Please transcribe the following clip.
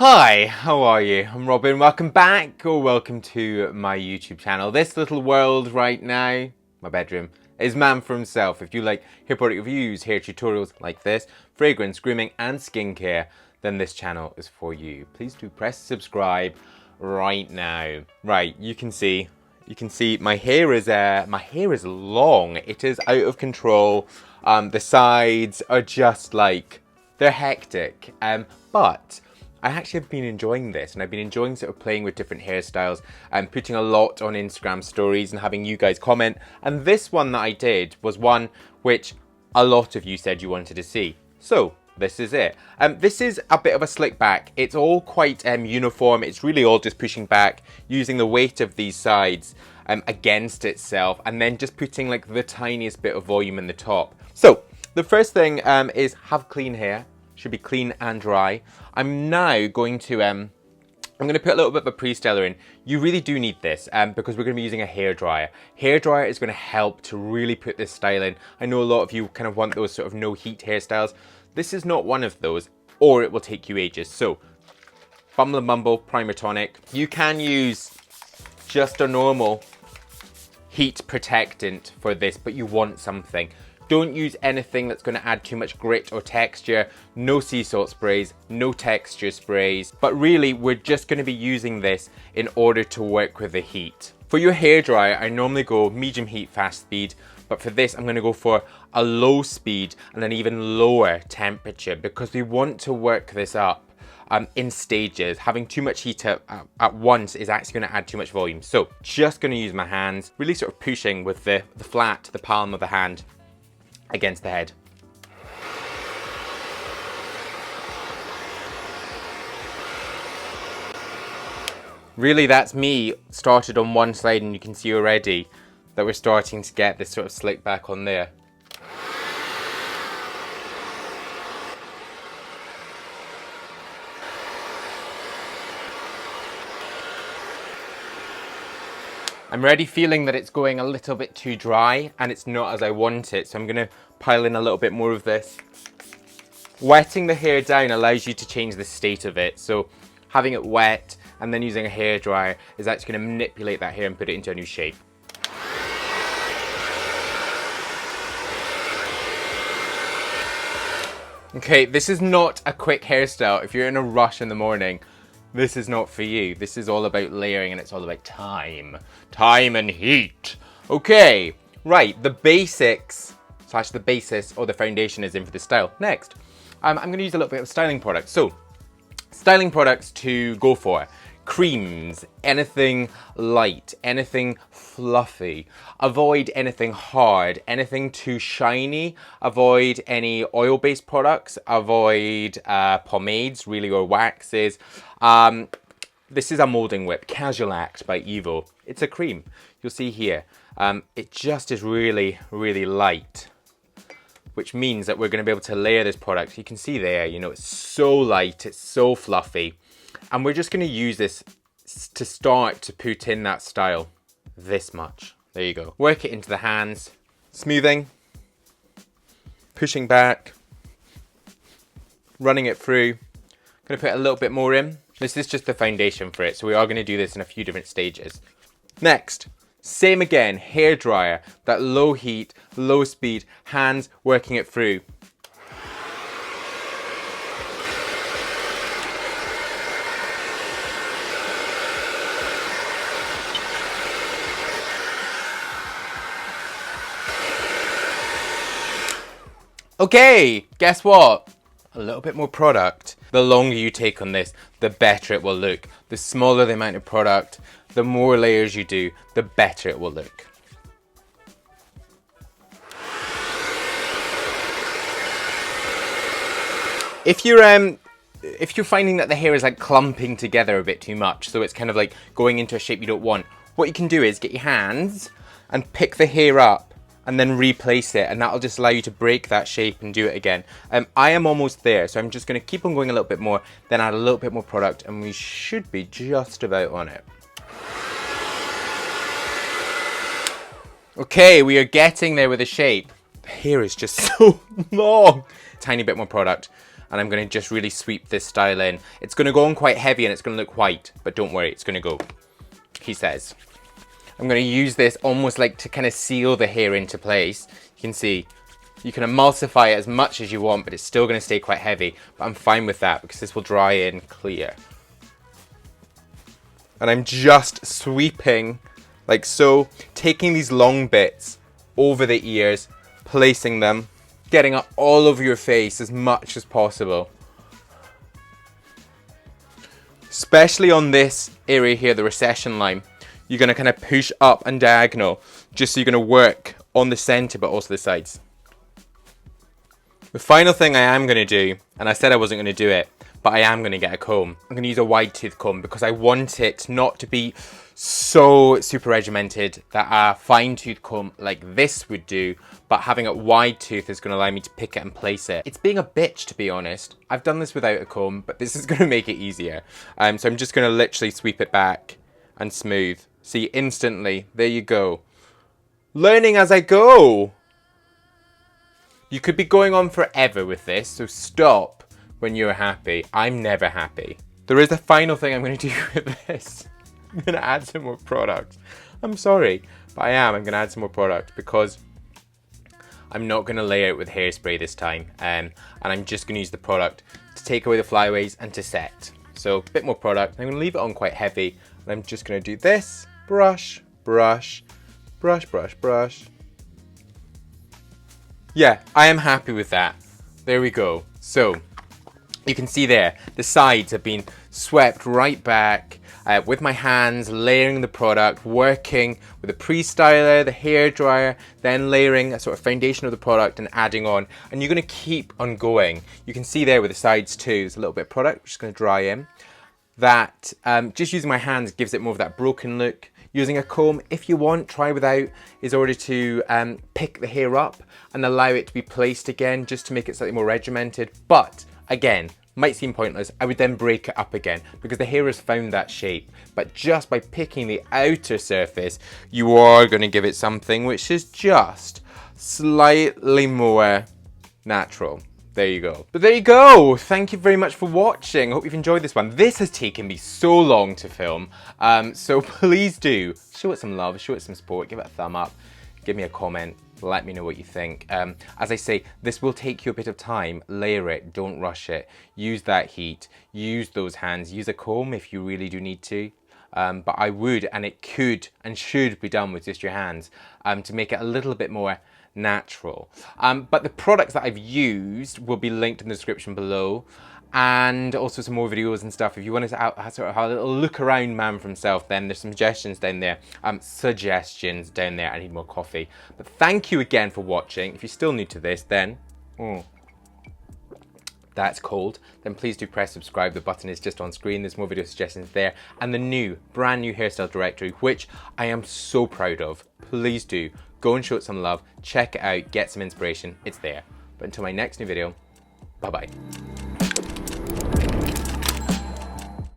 Hi, how are you? I'm Robin. Welcome back or welcome to my YouTube channel. This little world right now, my bedroom, is man for himself. If you like hair product reviews, hair tutorials like this, fragrance, grooming and skincare, then this channel is for you. Please do press subscribe right now. Right, you can see my hair is long. It is out of control. The sides are just like, they're hectic. But I actually have been enjoying this, and I've been enjoying sort of playing with different hairstyles and putting a lot on Instagram stories and having you guys comment. And this one that I did was one which a lot of you said you wanted to see. So this is it. This is a bit of a slick back. It's all quite uniform. It's really all just pushing back, using the weight of these sides against itself, and then just putting like the tiniest bit of volume in the top. So the first thing is have clean hair. Should be clean and dry. I'm now going to I'm going to put a little bit of a pre-styler in. You really do need this because we're going to be using a hairdryer. Hairdryer is going to help to really put this style in. I know a lot of you kind of want those sort of no heat hairstyles. This is not one of those, or it will take you ages. So Bumble Primer Tonic. You can use just a normal heat protectant for this, but you want something. Don't use anything that's going to add too much grit or texture. No sea salt sprays, no texture sprays. But really, we're just going to be using this in order to work with the heat. For your hairdryer, I normally go medium heat, fast speed. But for this, I'm going to go for a low speed and an even lower temperature because we want to work this up in stages. Having too much heat at once is actually going to add too much volume. So just going to use my hands, really sort of pushing with the palm of the hand against the head. Really, that's me started on one side, and you can see already that we're starting to get this sort of slick back on there. I'm already feeling that it's going a little bit too dry and it's not as I want it, so I'm going to pile in a little bit more of this. Wetting the hair down allows you to change the state of it, so having it wet and then using a hairdryer is actually going to manipulate that hair and put it into a new shape. Okay, this is not a quick hairstyle. If you're in a rush in the morning, this is not for you. This is all about layering and it's all about time. Time and heat. Okay, right, the basics / the basis or the foundation is in for the style. Next, I'm going to use a little bit of styling products. So, styling products to go for. Creams, anything light, anything fluffy. Avoid anything hard, anything too shiny. Avoid any oil-based products. Avoid pomades, really, or waxes. This is a molding whip, Casual Act by Evo. It's a cream. You'll see here. It just is really, really light, which means that we're going to be able to layer this product. You can see there, you know, it's so light, it's so fluffy. And we're just going to use this to start to put in that style. This much. There you go. Work it into the hands. Smoothing. Pushing back. Running it through. Going to put a little bit more in. This is just the foundation for it, so we are going to do this in a few different stages. Next, same again, hairdryer. That low heat, low speed, hands working it through. Okay, guess what? A little bit more product. The longer you take on this, the better it will look. The smaller the amount of product, the more layers you do, the better it will look. If you're finding that the hair is like clumping together a bit too much, so it's kind of like going into a shape you don't want, what you can do is get your hands and pick the hair up and then replace it, and that'll just allow you to break that shape and do it again. I am almost there, so I'm just going to keep on going a little bit more, then add a little bit more product, and we should be just about on it. Okay, we are getting there with the shape. The hair is just so long. Tiny bit more product. and I'm going to just really sweep this style in. It's going to go on quite heavy and it's going to look white, but don't worry, it's going to go, he says. I'm going to use this almost like to kind of seal the hair into place. You can see, you can emulsify it as much as you want, but it's still going to stay quite heavy, but I'm fine with that because this will dry in clear. And I'm just sweeping like so, taking these long bits over the ears, placing them, getting up all over your face as much as possible. Especially on this area here, the recession line, you're going to kind of push up and diagonal, just so you're going to work on the center but also the sides. The final thing I am going to do, and I said I wasn't going to do it, but I am going to get a comb. I'm going to use a wide tooth comb because I want it not to be so super regimented that a fine tooth comb like this would do, but having a wide tooth is going to allow me to pick it and place it. It's being a bitch, to be honest. I've done this without a comb, but this is going to make it easier. So I'm just going to literally sweep it back and smooth. See, instantly, there you go. Learning as I go. You could be going on forever with this, so stop when you're happy. I'm never happy. There is a final thing I'm going to do with this. I'm going to add some more product. I'm sorry, but I am. I'm going to add some more product because I'm not going to lay out with hairspray this time. And I'm just going to use the product to take away the flyaways and to set. So a bit more product. I'm going to leave it on quite heavy. And I'm just going to do this. Brush, brush, brush, brush, brush. Yeah, I am happy with that. There we go. So you can see there, the sides have been swept right back with my hands, layering the product, working with the pre-styler, the hairdryer, then layering a sort of foundation of the product and adding on. And you're going to keep on going. You can see there with the sides too, there's a little bit of product, which is going to dry in. That, just using my hands gives it more of that broken look. Using a comb, if you want, try without, is order to pick the hair up and allow it to be placed again, just to make it slightly more regimented. But again, might seem pointless, I would then break it up again because the hair has found that shape. But just by picking the outer surface, you are going to give it something which is just slightly more natural. There you go. But there you go. Thank you very much for watching. I hope you've enjoyed this one. This has taken me so long to film. So please do show it some love, show it some support, give it a thumb up, give me a comment, let me know what you think. As I say, this will take you a bit of time. Layer it, don't rush it. Use that heat, use those hands, use a comb if you really do need to. But I would, and it could and should be done with just your hands to make it a little bit more natural. But the products that I've used will be linked in the description below, and also some more videos and stuff. If you wanted to sort of have a little look around Man for himself, then there's some suggestions down there. Suggestions down there. I need more coffee. But thank you again for watching. If you're still new to this, then that's cold, then please do press subscribe. The button is just on screen. There's more video suggestions there, and the brand new hairstyle directory, which I am so proud of. Please do go and show it some love, check it out, get some inspiration. It's there. But until my next new video, bye bye.